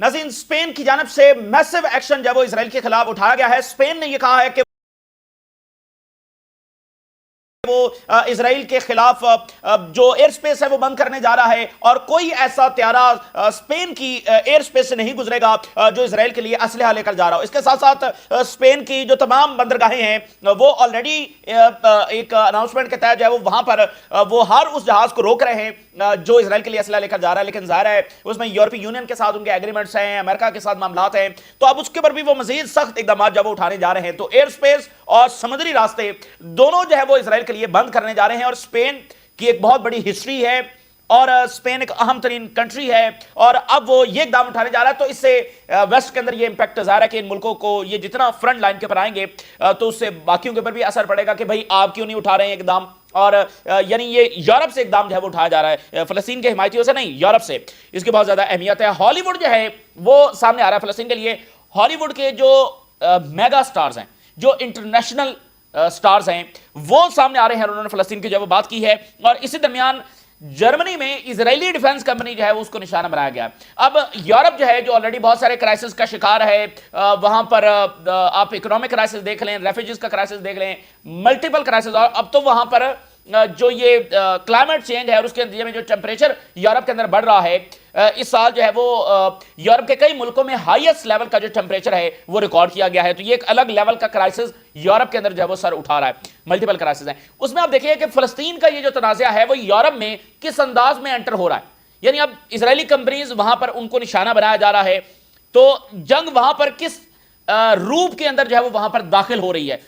नाज़रीन, स्पेन की जानिब से मैसिव एक्शन जब वो इसराइल के खिलाफ उठाया गया है। स्पेन ने यह कहा है कि वो इसराइल के खिलाफ जो एयर स्पेस है वो बंद करने जा रहा है और कोई ऐसा त्यारा स्पेन की एयर स्पेस से नहीं गुजरेगा जो इसराइल के लिए असलहा लेकर जा रहा हो। इसके साथ साथ स्पेन की जो तमाम बंदरगाहें हैं वो ऑलरेडी एक अनाउंसमेंट के तहत जो है वो वहां पर वो हर उस जहाज को रोक रहे हैं जो इसराइल के लिए असलहा लेकर जा रहा है। लेकिन जाहिर है उसमें यूरोपीय यूनियन के साथ उनके एग्रीमेंट्स हैं, अमेरिका के साथ मामलात हैं, तो अब उसके ऊपर भी वो मजीद सख्त इकदाम जब वो उठाने जा रहे हैं। तो एयर स्पेस और समुद्री रास्ते दोनों जो है वो इसराइल के लिए बंद करने जा रहे हैं। और स्पेन की एक बहुत बड़ी हिस्ट्री है और स्पेन एक अहम तरीन कंट्री है और अब वो ये इकदाम उठाने जा रहा है। तो इससे वेस्ट के अंदर ये इंपैक्ट ज़ाहिर है कि इन मुल्कों को ये जितना फ्रंट लाइन के ऊपर आएंगे तो उससे बाकियों के ऊपर भी असर पड़ेगा कि भाई आप क्यों नहीं उठा रहे हैं इकदाम। और यानी ये यूरोप से इकदाम जो है वो उठाया जा रहा है, फलस्तीन के हिमायतियों से नहीं, यूरोप से। इसकी बहुत ज्यादा अहमियत है। हॉलीवुड जो है वो सामने आ रहा है फलस्तीन के लिए। हॉलीवुड के जो मेगा स्टार्स हैं, जो इंटरनेशनल स्टार्स हैं, वो सामने आ रहे हैं और उन्होंने फलस्तीन की जो बात की है। और इसी दरमियान जर्मनी में इजरायली डिफेंस कंपनी जो है उसको निशाना बनाया गया। अब यूरोप जो है जो ऑलरेडी बहुत सारे क्राइसिस का शिकार है, वहां पर आप इकोनॉमिक क्राइसिस देख लें, रेफ्यूजीज का क्राइसिस देख लें, मल्टीपल क्राइसिस, और अब तो वहां पर जो ये क्लाइमेट चेंज है और उसके नतीजे में जो टेम्परेचर यूरोप के अंदर बढ़ रहा है, इस साल जो है वो यूरोप के कई मुल्कों में हाईएस्ट लेवल का जो टेम्परेचर है वो रिकॉर्ड किया गया है। तो ये एक अलग लेवल का क्राइसिस यूरोप के अंदर जो है वो सर उठा रहा है। मल्टीपल क्राइसिस हैं। उसमें आप देखिए कि फलस्तीन का ये जो तनाज़ा है वो यूरोप में किस अंदाज में एंटर हो रहा है। यानी अब इजरायली कंपनीज वहां पर उनको निशाना बनाया जा रहा है, तो जंग वहां पर किस रूप के अंदर जो है वो वहां पर दाखिल हो रही है।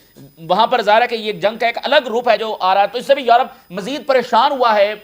वहां पर ज़ाहिर है कि ये जंग का एक अलग रूप है जो आ रहा है। तो इससे भी यूरोप मजीद परेशान हुआ है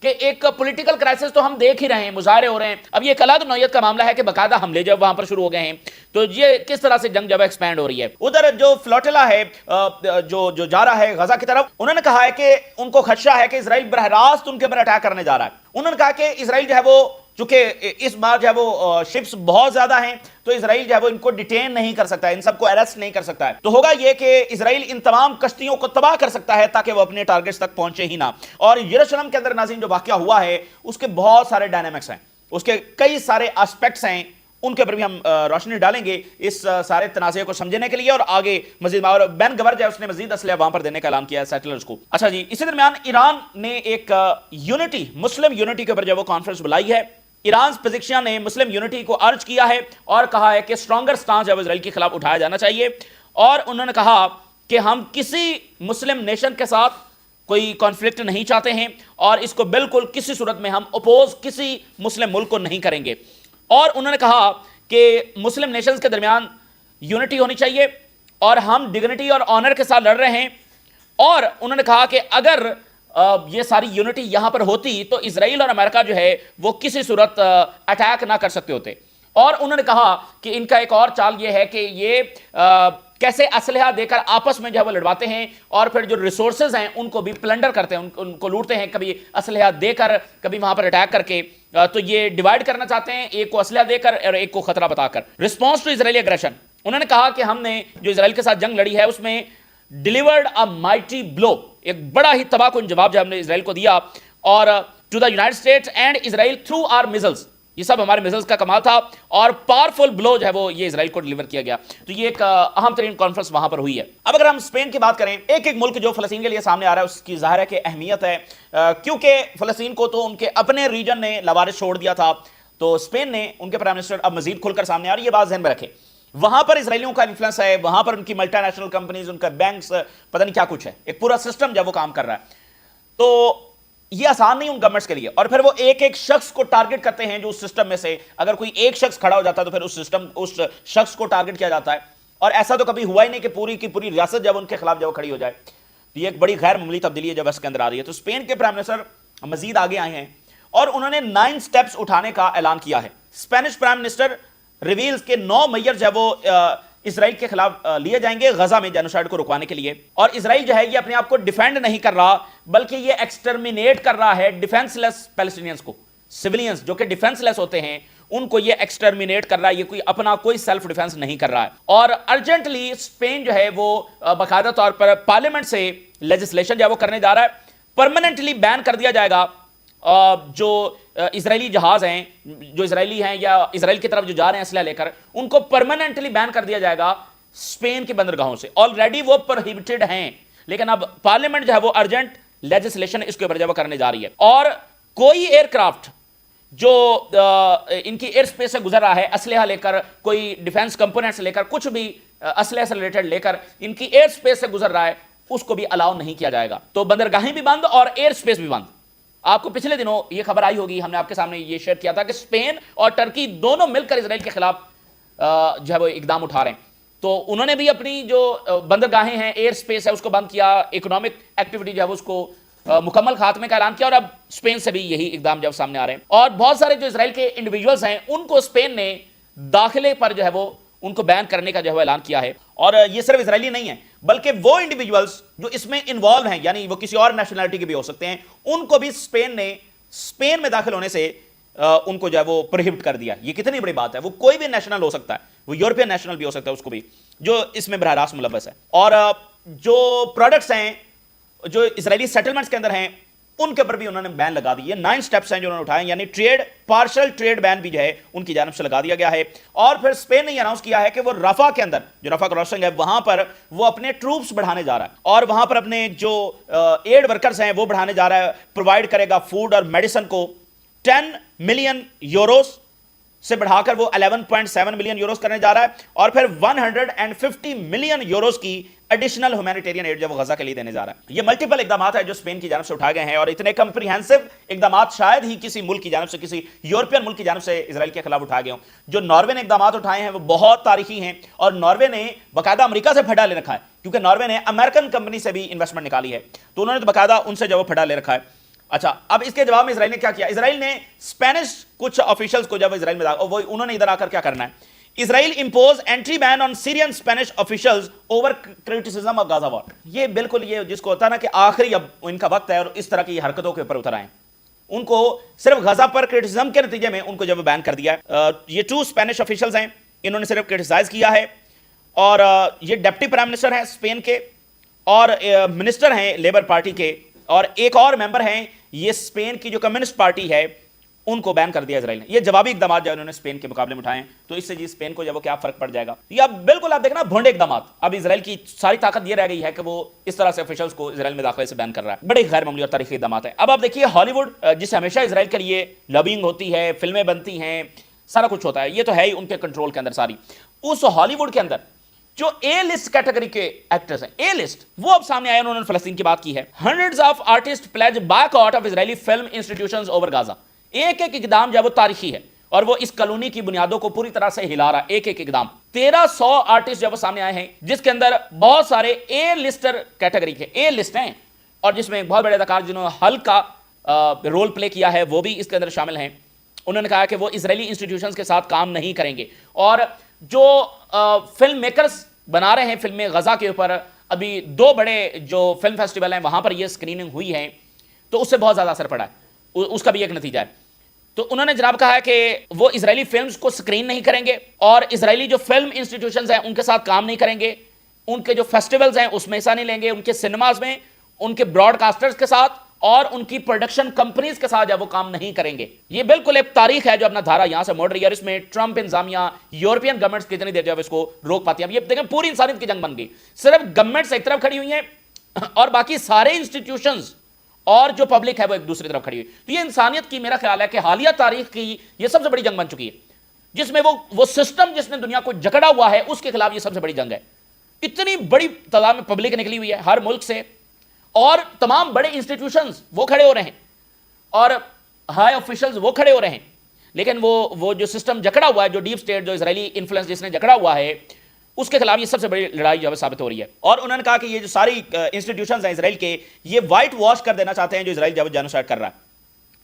कि एक पॉलिटिकल क्राइसिस तो हम देख ही रहे हैं, मुजाहरे हो रहे हैं, अब ये एक अलग नौयत का मामला है कि बाकायदा हमले जब वहां पर शुरू हो गए हैं। तो ये किस तरह से जंग जब एक्सपैंड हो रही है। उधर जो फ्लोटिला है जो जा रहा है गजा की तरफ, उन्होंने कहा है कि उनको खदशा है कि इसराइल बरह रास्त उनके ऊपर अटैक करने जा रहा है। उन्होंने कहा कि इसराइल जो है वो, चूंकि इस बार जो है वो शिप्स बहुत ज्यादा हैं, तो इसराइल जो है वो इनको डिटेन नहीं कर सकता है, इन सबको अरेस्ट नहीं कर सकता है। तो होगा ये कि इसराइल इन तमाम कश्तियों को तबाह कर सकता है ताकि वो अपने टारगेट्स तक पहुंचे ही ना। और यरूशलेम के अंदर नाज़रीन जो वाकया हुआ है उसके बहुत सारे डायनामिक्स हैं, उसके कई सारे एस्पेक्ट्स हैं, उनके ऊपर भी हम रोशनी डालेंगे इस सारे तनाज़े को समझने के लिए। और आगे मजीद और बेन गवर जो है उसने मजीद असलहा वहां पर देने का ऐलान किया है सेटलर्स को। अच्छा जी, इसी दरमियान ईरान ने एक यूनिटी, मुस्लिम यूनिटी के ऊपर जो वो कॉन्फ्रेंस बुलाई है। ईरान पोजिशन ने मुस्लिम यूनिटी को अर्ज किया है और कहा है कि स्ट्रॉन्गर स्टांस जब इजराइल के खिलाफ उठाया जाना चाहिए। और उन्होंने कहा कि हम किसी मुस्लिम नेशन के साथ कोई कॉन्फ्लिक्ट नहीं चाहते हैं और इसको बिल्कुल किसी सूरत में हम अपोज किसी मुस्लिम मुल्क को नहीं करेंगे। और उन्होंने कहा कि मुस्लिम नेशंस के दरमियान यूनिटी होनी चाहिए और हम डिग्निटी और ऑनर के साथ लड़ रहे हैं। और उन्होंने कहा कि अगर ये सारी यूनिटी यहां पर होती तो इसराइल और अमेरिका जो है वो किसी सूरत अटैक ना कर सकते होते। और उन्होंने कहा कि इनका एक और चाल ये है कि ये कैसे असलहा देकर आपस में जो है वो लड़वाते हैं और फिर जो रिसोर्सेज हैं उनको भी प्लंडर करते हैं, उनको लूटते हैं, कभी असलहा देकर, कभी वहां पर अटैक करके। तो ये डिवाइड करना चाहते हैं, एक को असलहा देकर और एक को खतरा बताकर। रिस्पॉन्स टू इजरायली एग्रेशन, उन्होंने कहा कि हमने जो इसराइल के साथ जंग लड़ी है उसमें डिलीवर्ड अ माइटी ब्लो, एक बड़ा ही तबाहकुन जवाब जो हमने इसराइल को दिया। और to the United States and Israel through our missiles, ये सब हमारे मिसाइल्स का कमाल था और पावरफुल ब्लो जो है वो ये इसराइल को डिलीवर किया गया। तो ये एक अहम तरीन कॉन्फ्रेंस वहां पर हुई है। अब अगर हम स्पेन की बात करें, एक एक मुल्क जो फलस्तीन के लिए सामने आ रहा है उसकी जाहिर है कि अहमियत है, क्योंकि फलस्तीन को तो उनके अपने रीजन ने लवारिस छोड़ दिया था। तो स्पेन ने, उनके प्राइम मिनिस्टर अब मजीद खुलकर सामने आ रही है, बात ध्यान में रखें। वहां पर इसराइलियों का इन्फ्लुएंस है, वहां पर उनकी मल्टीनेशनल कंपनीज, उनका बैंक्स, पता नहीं क्या कुछ है, एक पूरा सिस्टम जब वो काम कर रहा है। तो ये आसान नहीं उन गवर्नमेंट्स के लिए। और फिर वो एक एक शख्स को टारगेट करते हैं जो उस सिस्टम में से, अगर कोई एक शख्स खड़ा हो जाता है तो फिर उस शख्स को टारगेट किया जाता है। और ऐसा तो कभी हुआ ही नहीं कि पूरी की पूरी रियासत जब उनके खिलाफ जब खड़ी हो जाए। तो ये एक बड़ी गैर मामूली तब्दीली है जब इसके अंदर आ रही है। तो स्पेन के प्राइम मिनिस्टर मजीद आगे आए हैं और उन्होंने 9 स्टेप्स उठाने का ऐलान किया है। स्पेनिश प्राइम मिनिस्टर रिवील्स के 9 मेजर जो है वो इसराइल के खिलाफ लिए जाएंगे गजा में जेनोसाइड को रुकवाने के लिए। और इसराइल जो है ये अपने आप को डिफेंड नहीं कर रहा, बल्कि ये एक्सटर्मिनेट कर रहा है डिफेंसलेस पैलेस्टीनियंस को। सिविलियंस जो कि डिफेंसलेस होते हैं उनको ये एक्सटर्मिनेट कर रहा है, ये कोई अपना कोई सेल्फ डिफेंस नहीं कर रहा है। और अर्जेंटली स्पेन जो है वो बाकायदा तौर पर पार्लियामेंट से लेजिस्लेशन जो है वो करने जा रहा है, परमानेंटली बैन कर दिया जाएगा جو اسرائیلی جہاز ہیں جو اسرائیلی ہیں یا اسرائیل کی طرف جو جا رہے ہیں اسلحہ لے کر ان کو پرماننٹلی بین کر دیا جائے گا اسپین کی بندرگاہوں سے. آلریڈی وہ پروہیبٹڈ ہیں لیکن اب پارلیمنٹ جو ہے وہ ارجنٹ لیجسلیشن اس کے اوپر جو کرنے جا رہی ہے. اور کوئی ایئر کرافٹ جو ان کی ایئر سپیس سے گزر رہا ہے اسلحہ لے کر, کوئی ڈیفنس کمپوننٹس لے کر, کچھ بھی اسلحہ سے ریلیٹڈ لے کر ان کی ایئر سپیس سے گزر رہا ہے, اس کو بھی الاؤ نہیں کیا جائے گا. تو بندرگاہیں بھی بند اور ایئر سپیس بھی بند. آپ کو پچھلے دنوں یہ خبر آئی ہوگی, ہم نے آپ کے سامنے یہ شیئر کیا تھا کہ اسپین اور ٹرکی دونوں مل کر اسرائیل کے خلاف جو ہے وہ اقدام اٹھا رہے ہیں. تو انہوں نے بھی اپنی جو بندرگاہیں ہیں, ایئر سپیس ہے, اس کو بند کیا. اکنامک ایکٹیویٹی جو ہے اس کو مکمل خاتمے کا اعلان کیا, اور اب اسپین سے بھی یہی اقدام جب سامنے آ رہے ہیں. اور بہت سارے جو اسرائیل کے انڈیویجولز ہیں ان کو اسپین نے داخلے پر جو ہے وہ ان کو بین کرنے کا جو ہے اعلان کیا ہے. اور یہ صرف اسرائیلی نہیں ہے بلکہ وہ انڈیویجولز جو اس میں انوالو ہیں, یعنی وہ کسی اور نیشنلٹی کے بھی ہو سکتے ہیں, ان کو بھی اسپین میں داخل ہونے سے ان کو جو ہے وہ پروہیبٹ کر دیا. یہ کتنی بڑی بات ہے. وہ کوئی بھی نیشنل ہو سکتا ہے, وہ یورپین نیشنل بھی ہو سکتا ہے, اس کو بھی جو اس میں براہ راست ملوث ہے. اور جو پروڈکٹس ہیں جو اسرائیلی سیٹلمنٹس کے اندر ہیں ان کے اوپر بھی انہوں نے بین لگا دی. یہ 9 سٹیپس ہیں جو انہوں نے اٹھائے, یعنی پارشل ٹریڈ بین بھی جو ہے ان کی جانب سے لگا دیا گیا ہے. اور پھر اسپین نے یہ اناؤنس کیا ہے کہ وہ رفح کے اندر جو رفح کراسنگ ہے وہاں پر وہ اپنے ٹروپس بڑھانے جا رہا ہے, اور وہاں پر اپنے جو ایڈ ورکرز ہیں وہ بڑھانے جا رہا ہے. پرووائڈ کرے گا فوڈ اور میڈیسن کو 10 ملین یوروز سے بڑھا کر وہ 11.7 ملین یوروز کرنے جا رہا ہے, اور پھر 150 ملین یوروز کی ایڈیشنل ہیومینیٹیرین ایڈ جو وہ غزہ کے لیے دینے جا رہا ہے. یہ ملٹیپل اقدامات ہیں جو اسپین کی جانب سے اٹھائے گئے ہیں, اور اتنے کمپریہنسو اقدامات شاید ہی کسی ملک کی جانب سے, کسی یورپین ملک کی جانب سے اسرائیل کے خلاف اٹھائے گئے ہوں. جو ناروے نے اقدامات اٹھائے ہیں وہ بہت تاریخی ہیں, اور ناروے نے باقاعدہ امریکہ سے پھڈا لے رکھا ہے, کیونکہ ناروے نے امریکن کمپنی سے بھی انویسٹمنٹ نکالی ہے, تو انہوں نے تو باقاعدہ ان سے جو وہ پھڈا لے رکھا ہے. اچھا, اب اس کے جواب میں اسرائیل نے کیا کیا؟ اسرائیل نے اسپینش کچھ آفیشلز کو جب اسرائیل میں وہ انہوں نے ادھر آ کر کیا کرنا ہے, Israel impose entry ban on Syrian Spanish officials over criticism of Gaza war. یہ بالکل یہ جس کو ہوتا ہے نا کہ آخری اب ان کا وقت ہے اور اس طرح کی حرکتوں کے اوپر اتر آئے, ان کو صرف غزہ پر کرٹیسزم کے نتیجے میں ان کو جب بین کر دیا ہے. یہ 2 اسپینش آفیشلز ہیں, انہوں نے صرف کرٹیسائز کیا ہے, اور یہ ڈپٹی پرائم منسٹر ہیں اسپین کے, اور منسٹر ہیں لیبر پارٹی کے, اور ایک اور ممبر ہیں یہ اسپین کی جو کمیونسٹ پارٹی ہے, ان کو بین کر دیا اسرائیل نے. یہ جوابی اقدامات جو انہوں نے اسپین کے مقابلے میں اٹھائے ہیں, تو اس سے جی اسپین کو جب وہ کیا فرق پڑ جائے گا. یہ اب بالکل آپ دیکھنا بھونڈے اقدامات. اب اسرائیل کی ساری طاقت یہ رہ گئی ہے کہ وہ اس طرح سے آفیشلز کو اسرائیل میں داخلے سے بین کر رہا ہے. بڑے غیر معمولی اور تاریخی اقدامات ہیں. اب آپ دیکھیے ہالی ووڈ جسے ہمیشہ اسرائیل کے لیے لابنگ ہوتی ہے, فلمیں بنتی ہیں, سارا کچھ ہوتا ہے, یہ تو ہے ہی ان کے کنٹرول کے اندر ساری. اس ہالی ووڈ کے اندر جو اے لسٹ کیٹیگری کے ایکٹرز ہیں, اے لسٹ, وہ اب سامنے آئے, انہوں نے فلسطین کی بات کی ہے. Hundreds of artist pledge back out of Israeli film institutions over Gaza. ایک ایک اقدام جو ہے وہ تاریخی ہے, اور وہ اس کالونی کی بنیادوں کو پوری طرح سے ہلا رہا ہے. ایک ایک اقدام 1300 آرٹسٹ جو وہ سامنے آئے ہیں, جس کے اندر بہت سارے اے لسٹر کیٹیگری کے اے لسٹ ہیں, اور جس میں بہت بڑے اداکار جنہوں نے ہلک کا رول پلے کیا ہے وہ بھی اس کے اندر شامل ہیں. انہوں نے کہا کہ وہ اسرائیلی انسٹیٹیوشنز کے ساتھ کام نہیں کریں گے, اور جو فلم میکرز بنا رہے ہیں فلمیں غزہ کے اوپر, ابھی 2 بڑے جو فلم فیسٹیول ہیں وہاں پر یہ سکریننگ ہوئی ہے, تو اس سے بہت زیادہ اثر پڑا ہے, اس کا بھی ایک نتیجہ ہے. تو انہوں نے جناب کہا ہے کہ وہ اسرائیلی فلمز کو سکرین نہیں کریں گے, اور اسرائیلی جو فلم انسٹیٹیوشنز ہیں ان کے ساتھ کام نہیں کریں گے, ان کے جو فیسٹیولز ہیں اس میں حصہ نہیں لیں گے, ان کے سنیماز میں, ان کے براڈ کاسٹرز کے ساتھ اور ان کی پروڈکشن کمپنیز کے ساتھ جب وہ کام نہیں کریں گے. یہ بالکل ایک تاریخ ہے جو اپنا دھارا یہاں سے موڑ رہی ہے, اور اس میں ٹرمپ انتظامیہ, یورپین گورنمنٹس کتنی دیر جو ہے اس کو روک پاتی ہیں. اب یہ دیکھیں پوری انسانیت کی جنگ بن گئی, صرف گورنمنٹس ایک طرف کھڑی ہوئی ہیں اور باقی سارے انسٹیٹیوشنز اور جو پبلک ہے وہ ایک دوسری طرف کھڑی ہوئی. تو یہ انسانیت کی میرا خیال ہے کہ حالیہ تاریخ کی یہ سب سے بڑی جنگ بن چکی ہے, جس میں وہ سسٹم جس نے دنیا کو جکڑا ہوا ہے اس کے خلاف یہ سب سے بڑی جنگ ہے. اتنی بڑی تعداد میں پبلک نکلی ہوئی ہے ہر ملک سے, اور تمام بڑے انسٹیٹیوشنز وہ کھڑے ہو رہے ہیں, اور ہائی آفیشلز وہ کھڑے ہو رہے ہیں, لیکن وہ جو سسٹم جکڑا ہوا ہے, جو ڈیپ سٹیٹ, جو اسرائیلی انفلوئنس جس نے جکڑا ہوا ہے, اس کے خلاف یہ سب سے بڑی لڑائی جو ہے ثابت ہو رہی ہے. اور انہوں نے کہا کہ یہ جو ساری انسٹیٹیوشنز ہیں اسرائیل کے, یہ وائٹ واش کر دینا چاہتے ہیں جو اسرائیل جینوسائیڈ کر رہا ہے.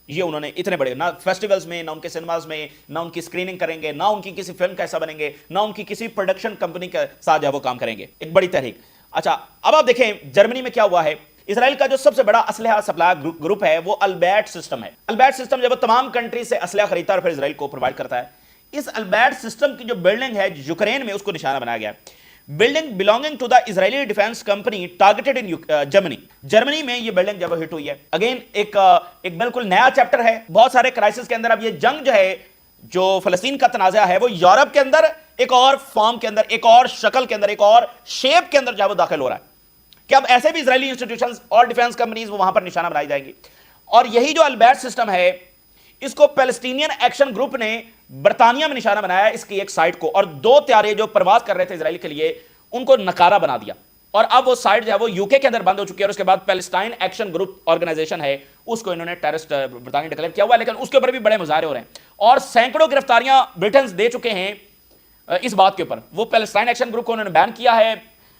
یہ انہوں نے اتنے بڑے, نہ فیسٹیولز میں, نہ ان کے سنیماز میں, نہ ان کی سکریننگ کریں گے, نہ ان کی کسی فلم کا حصہ بنیں گے, نہ ان کی کسی پروڈکشن کمپنی کے ساتھ جو وہ کام کریں گے. ایک بڑی تحریک. اچھا, اب آپ دیکھیں جرمنی میں کیا ہوا ہے. اسرائیل کا جو سب سے بڑا اسلحہ سپلائی گروپ ہے وہ البیٹ سسٹم ہے. البیٹ سسٹم جب وہ تمام کنٹری سے اسلحہ خریدتا ہے اور پھر اسرائیل کو پرووائڈ کرتا ہے. اس البیٹ سسٹم کی جو بلڈنگ ہے یوکرین میں, اس کو نشانہ بنایا گیا ہے. Building belonging to the Israeli defence company targeted in Germany. Germany में ये बिल्डिंग जब हिट हुई है, अगेन एक बिल्कुल नया चैप्टर है। बहुत सारे क्राइसिस के अंदर अब ये जंग जो है, जो फलस्तीन का तनाज़ा है, वो यूरोप के अंदर एक और फॉर्म के अंदर, एक और शक्ल के अंदर, एक और शेप के अंदर जो है वो दाखिल हो रहा है कि अब ऐसे भी इजरायली इंस्टीट्यूशंस और डिफेंस कंपनीज वो वहां पर निशाना बनाई जाएंगी। और यही जो अल्बैट सिस्टम है, इसको पैलेस्टीनियन एक्शन ग्रुप ने बर्तानिया में निशाना बनाया इसकी एक साइट को, और 2 त्यारे जो प्रवास कर रहे थे इजराइल के लिए उनको नकारा बना दिया। और अब वो साइट जो है वो यूके के अंदर बंद हो चुकी है। और उसके बाद पैलेस्टाइन एक्शन ग्रुप ऑर्गेनाइजेशन है, उसको इन्होंने टेररिस्ट बर्तानिया डिक्लेयर किया हुआ है, लेकिन उसके ऊपर भी बड़े मुजाहरे हो रहे हैं और सैकड़ों गिरफ्तारियां ब्रिटेन दे चुके हैं इस बात के ऊपर। वो पैलेस्टाइन एक्शन ग्रुप को उन्होंने बैन किया है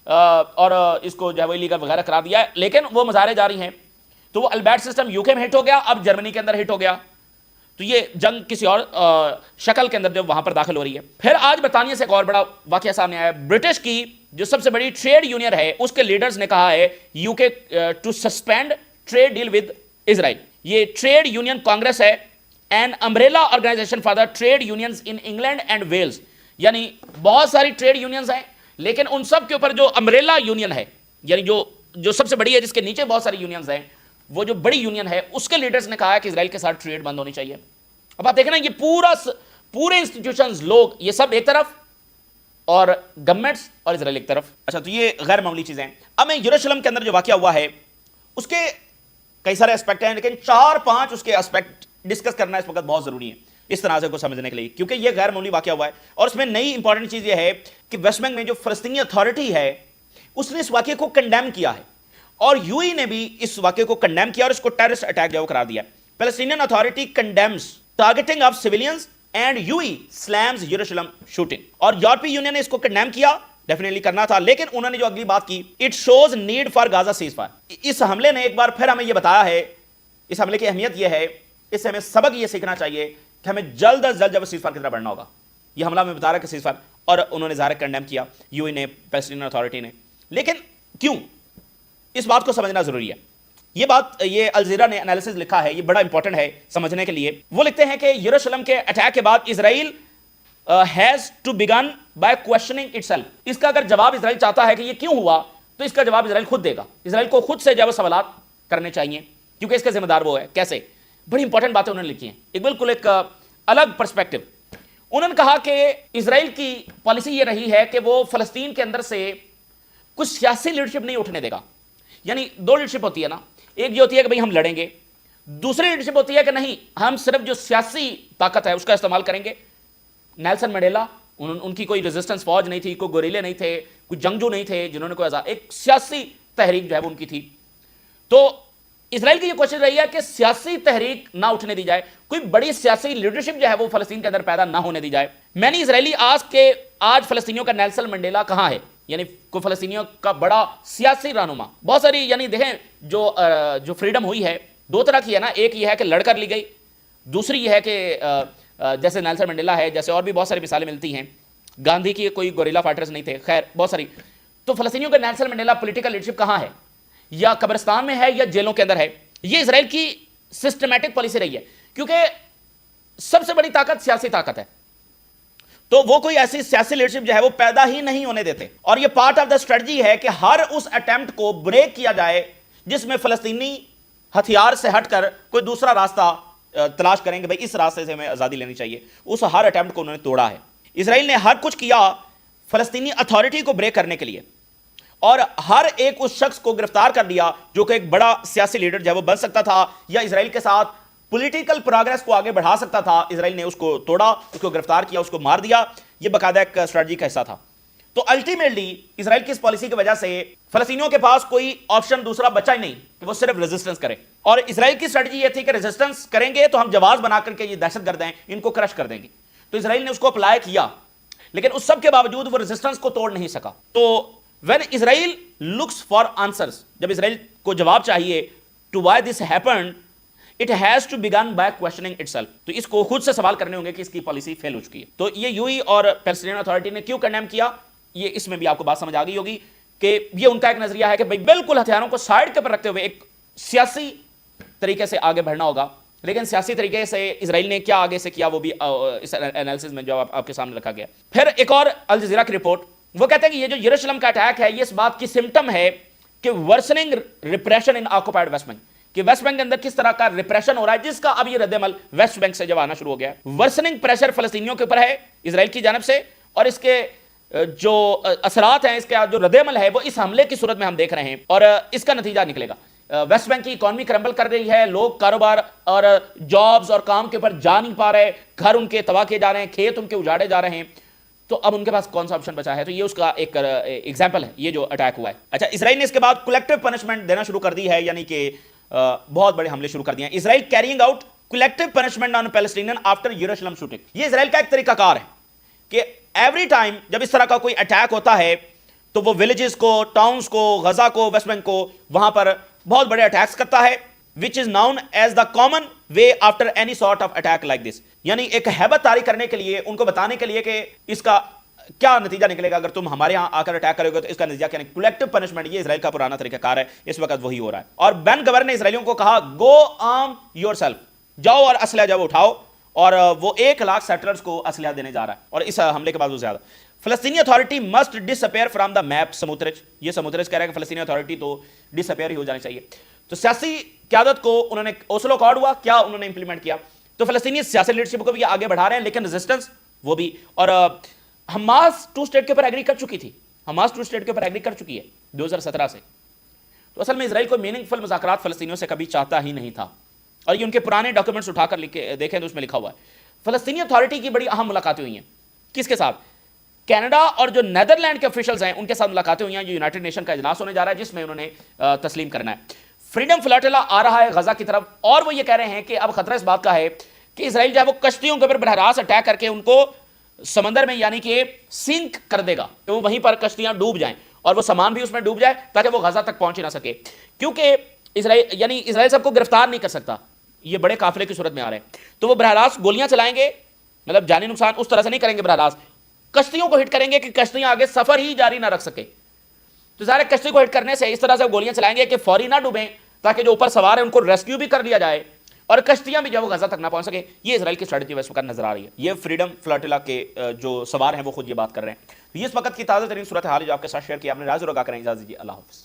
और इसको जो है वो इलीगल वगैरह करा दिया है, लेकिन वो मुजाहरे जारी हैं। तो वो अल्बैट सिस्टम यूके में हिट हो गया, अब जर्मनी के अंदर हिट हो गया। तो ये जंग किसी और शक्ल के अंदर जो वहां पर दाखिल हो रही है। फिर आज बर्तानिया से एक और बड़ा वाकया सामने आया। ब्रिटिश की जो सबसे बड़ी ट्रेड यूनियन है, उसके लीडर्स ने कहा है UK to suspend trade deal with Israel. ये ट्रेड यूनियन कांग्रेस है, an umbrella organisation for the trade unions in England and Wales. यानी बहुत सारी ट्रेड यूनियंस हैं, लेकिन उन सब के ऊपर जो अम्ब्रेला यूनियन है, यानी जो सबसे बड़ी है, जिसके नीचे बहुत सारी यूनियंस हैं, वो जो बड़ी यूनियन है, उसके लीडर्स ने कहा है कि इजराइल के साथ ट्रेड बंद होनी चाहिए। अब आप देखें ना, ये पूरे इंस्टीट्यूशंस, लोग, ये सब एक तरफ और गवर्नमेंट्स और इजराइल एक तरफ। अच्छा, तो ये गैर मामूली चीजें हैं। अब मैं यरूशलेम के अंदर जो वाकया हुआ है उसके कई सारे एस्पेक्ट हैं, लेकिन 4-5 उसके एस्पेक्ट डिस्कस करना इस वक्त बहुत जरूरी है इस तनाज़े को समझने के लिए, क्योंकि ये गैर मामूली वाकया हुआ है। और इसमें नई इंपॉर्टेंट चीज ये है कि वेस्ट बैंक में जो फलस्तीनी अथॉरिटी है उसने इस वाकये को कंडेम किया है, और यूएई ने भी इस वाकये को कंडेम किया और इसको टेररिस्ट अटैक जो करार दिया। Palestinian authority condemns targeting of civilians and UAE slams यरूशलेम शूटिंग। और यूरोपीय यूनियन ने इसको कंडेम किया, डेफिनेटली करना था, लेकिन उन्होंने जो अगली बात की, it shows need for Gaza ceasefire. इस हमले ने एक बार फिर हमें यह बताया है, इस हमले की अहमियत यह है, इससे हमें सबक यह सीखना चाहिए कि हमें जल्द अज जल्द जब सीजफायर की तरफ बढ़ना होगा। यह हमला हमें बता रहा है कि सीजफायर, और उन्होंने ज़ाहिर कंडेम किया यूएई ने, पैलेस्टीनियन अथॉरिटी ने। लेकिन क्यों, इस बात को समझना जरूरी है। ये बात, ये अल जज़ीरा ने एनालिसिस लिखा है, ये बड़ा इंपॉर्टेंट है समझने के लिए। वो लिखते हैं कि यरूशलेम के अटैक के बाद Israel has to begin by questioning itself. इसका अगर जवाब इजराइल चाहता है कि ये क्यों हुआ, तो इसका जवाब इजराइल खुद देगा। इजराइल को खुद से जब सवालात करने चाहिए, क्योंकि इसका जिम्मेदार वो है। कैसे? बड़ी इंपॉर्टेंट बातें उन्होंने लिखी हैं, एक बिल्कुल एक अलग पर्सपेक्टिव। उन्होंने कहा कि इजराइल की पॉलिसी ये रही है कि वो फलस्तीन के अंदर से कुछ सियासी लीडरशिप नहीं उठने देगा। यानी 2 लीडरशिप होती है ना, एक ये होती है कि भाई हम लड़ेंगे, दूसरी लीडरशिप होती है कि नहीं, हम सिर्फ जो सियासी ताकत है उसका इस्तेमाल करेंगे। नेल्सन मंडेला, उनकी कोई रेजिस्टेंस फौज नहीं थी, कोई गोरिल्ले नहीं थे, कोई जंगजू नहीं थे जिन्होंने कोई आजाद, एक सियासी तहरीक जो है वो उनकी थी। तो इजराइल की ये कोशिश रही है कि सियासी तहरीक ना उठने दी जाए, कोई बड़ी सियासी लीडरशिप जो है वो फलस्तीन के अंदर पैदा ना होने दी जाए। मैंने इजरायली आज फलस्तीनियों का नेल्सन मंडेला कहां है, यानी को फलस्तीनियों का बड़ा सियासी रहनुमा। बहुत सारी, यानी देखें जो फ्रीडम हुई है 2 तरह की है ना, एक ये है कि लड़कर ली गई, दूसरी ये है कि जैसे नेल्सन मंडेला है, जैसे और भी बहुत सारी मिसालें मिलती हैं। गांधी की कोई गोरिल्ला फाइटर्स नहीं थे, खैर बहुत सारी। तो फलस्तीनियों का नेल्सन मंडेला पॉलिटिकल लीडरशिप कहां है, या कब्रिस्तान में है या जेलों के अंदर है। ये इजराइल की सिस्टमैटिक पॉलिसी रही है, क्योंकि सबसे बड़ी ताकत सियासी ताकत है, तो वो कोई ऐसी सियासी लीडरशिप जो है वो पैदा ही नहीं होने देते। और ये पार्ट ऑफ द स्ट्रेटजी है कि हर उस अटेम्प्ट को ब्रेक किया जाए जिसमें फलस्तीनी हथियार से हटकर कोई दूसरा रास्ता तलाश करेंगे, भाई इस रास्ते से हमें आजादी लेनी चाहिए। उस हर अटेम्प्ट को उन्होंने तोड़ा है। इजराइल ने हर कुछ किया फलस्तीनी अथॉरिटी को ब्रेक करने के लिए, और हर एक उस शख्स को गिरफ्तार कर लिया जो कि एक बड़ा सियासी लीडर जो है वो बन सकता था या इजराइल के साथ पॉलिटिकल प्रोग्रेस को आगे बढ़ा सकता था। इजराइल ने उसको तोड़ा, उसको गिरफ्तार किया, उसको मार दिया। यह बाकायदा एक स्ट्रेटजी का हिस्सा था। तो अल्टीमेटली इजराइल की इस पॉलिसी की वजह से फलस्तीनियों के पास कोई ऑप्शन दूसरा बचा ही नहीं कि वो सिर्फ रेजिस्टेंस करें। और इजराइल की स्ट्रेटजी ये थी कि रेजिस्टेंस करेंगे तो हम जवाब बना करके ये दहशतगर्द हैं, इनको क्रश कर देंगे। तो इजराइल ने उसको अप्लाई किया, लेकिन उस सब के बावजूद वो रेजिस्टेंस को तोड़ नहीं सका। तो when Israel looks for answers, जब इजराइल को जवाब चाहिए to why this happened, it has to begin by questioning itself. तो इसको खुद से सवाल करने होंगे कि इसकी पॉलिसी फेल हो चुकी है। तो ये यूएई और पैलेस्टीनियन अथॉरिटी ने क्यों कंडेम किया, ये इसमें भी आपको बात समझ आ गई होगी कि ये उनका एक नजरिया है कि भाई बिल्कुल हथियारों को साइड के ऊपर रखते हुए एक सियासी तरीके से आगे बढ़ना होगा। लेकिन सियासी तरीके से इजराइल ने क्या आगे से किया वो भी इस एनालिसिस में जो आपके सामने रखा गया। फिर एक और अल जज़ीरा की रिपोर्ट, وہ کہتے ہیں کہ یہ جو یروشلم کا اٹیک ہے یہ اس بات کی سمٹم ہے کہ ورسننگ ریپریشن ان آکوپائڈ ویسٹ بینک، کہ ویسٹ بینک کے اندر کس طرح کا ریپریشن ہو رہا ہے، جس کا اب یہ رد عمل ویسٹ بینک سے جب آنا شروع ہو گیا ہے۔ ورسننگ پریشر فلسطینیوں کے اوپر ہے اسرائیل کی جانب سے، اور اس کے جو اثرات ہیں، اس کا جو رد عمل ہے وہ اس حملے کی صورت میں ہم دیکھ رہے ہیں، اور اس کا نتیجہ نکلے گا۔ ویسٹ بینک کی اکانومی کرمبل کر رہی ہے، لوگ کاروبار اور جابز اور کام کے اوپر جا نہیں پا رہے، گھر ان کے تباہ کیے جا رہے ہیں، کھیت ان کے اجاڑے جا رہے ہیں، تو اب ان کے پاس کون سا آپشن بچا ہے؟ تو یہ اس کا ایک ایگزامپل ہے، یہ جو اٹیک ہوا ہے۔ اچھا، اسرائیل نے اس کے بعد کولیکٹیو پنشمنٹ دینا شروع کر دی ہے، یعنی کہ بہت بڑے حملے شروع کر دیے ہیں۔ Israel carrying out collective punishment on Palestinian after Jerusalem shooting. یہ اسرائیل کا ایک طریقہ کار ہے کہ ایوری ٹائم جب اس طرح کا کوئی اٹیک ہوتا ہے تو وہ ولیجز کو، ٹاؤنز کو، غزہ کو، ویسٹ بینک کو، وہاں پر بہت بڑے اٹیکس کرتا ہے، which is known as the common way after any sort of attack like this۔ یعنی ایک ہیبت طاری کرنے کے لیے، ان کو بتانے کے لیے کہ اس کا کیا نتیجہ نکلے گا اگر تم ہمارے ہاں آ کر اٹیک کرو گے تو اس کا نتیجہ کیا ہے۔ کولیکٹیو پنشمنٹ یہ اسرائیل کا پرانا طریقہ کار ہے، اس وقت وہی ہو رہا ہے۔ اور بین گور نے اسرائیلیوں کو کہا گو آرم یور سیلف، جاؤ اور اسلحہ جب اٹھاؤ، اور وہ 1,00,000 سیٹلرز کو اسلحہ دینے جا رہا ہے، اور اس حملے کے بعد وہ زیادہ۔ فلسطینی authority must disappear from the map, Smotrich, یہ سموترچ کہہ رہا ہے کہ فلسطینی اتھارٹی تو ڈس اپیئر ہی ہو جانی چاہیے۔ تو سیاسی قیادت کو انہوں نے، اوسلو اکارڈ ہوا، کیا انہوں نے امپلیمنٹ کیا؟ تو فلسطینی سیاسی لیڈرشپ کو بھی آگے بڑھا رہے ہیں، لیکن ریزسٹنس وہ بھی، اور حماس 2 اسٹیٹ کے اوپر ایگری کر چکی تھی، حماس 2 اسٹیٹ کے اوپر ایگری کر چکی ہے 2017 سے۔ تو اصل میں اسرائیل کو میننگ فل مذاکرات فلسطینیوں سے کبھی چاہتا ہی نہیں تھا، اور یہ ان کے پرانے ڈاکومنٹس اٹھا کر دیکھیں تو اس میں لکھا ہوا ہے۔ فلسطینی اتھارٹی کی بڑی اہم ملاقاتیں ہوئی ہیں، کس کے ساتھ؟ کینیڈا اور جو نیدرلینڈ کے آفیشلز ہیں ان کے ساتھ ملاقاتیں ہوئی ہیں، جو یونائٹڈ نیشن کا اجلاس ہونے جا رہا ہے جس میں انہوں نے تسلیم کرنا ہے۔ فریڈم فلاٹیلا آ رہا ہے غزہ کی طرف، اور وہ یہ کہہ رہے ہیں کہ اب خطرہ اس بات کا ہے کہ اسرائیل جو ہے وہ کشتیوں کے اوپر براہ راست اٹیک کر کے ان کو سمندر میں یعنی کہ سنک کر دے گا، کہ وہ وہیں پر کشتیاں ڈوب جائیں اور وہ سامان بھی اس میں ڈوب جائے تاکہ وہ غزہ تک پہنچ ہی نہ سکے، کیونکہ اسرائیل سب کو گرفتار نہیں کر سکتا، یہ بڑے قافلے کی صورت میں آ رہے ہیں، تو وہ براہ راست گولیاں چلائیں گے، مطلب جانی نقصان اس طرح سے نہیں کریں گے، براہ راست کشتیوں کو ہٹ کریں گے کہ کشتیاں آگے سفر ہی جاری نہ رکھ سکے۔ تو ظاہر کشتی کو ہٹ کرنے سے اس طرح سے گولیاں چلائیں گے کہ فوری نہ ڈوبیں، تاکہ جو اوپر سوار ہیں ان کو ریسکیو بھی کر لیا جائے اور کشتیاں بھی جو غزہ تک نہ پہنچ سکے۔ یہ اسرائیل کی اسٹریٹجی اس وقت نظر آ رہی ہے۔ یہ فریڈم فلاٹیلا کے جو سوار ہیں وہ خود یہ بات کر رہے ہیں۔ یہ اس وقت کی تازہ ترین صورتحال جو آپ کے ساتھ شیئر کی، آپ نے راز اور آگاہ کریں، اجازت دیجیے، اللہ حافظ۔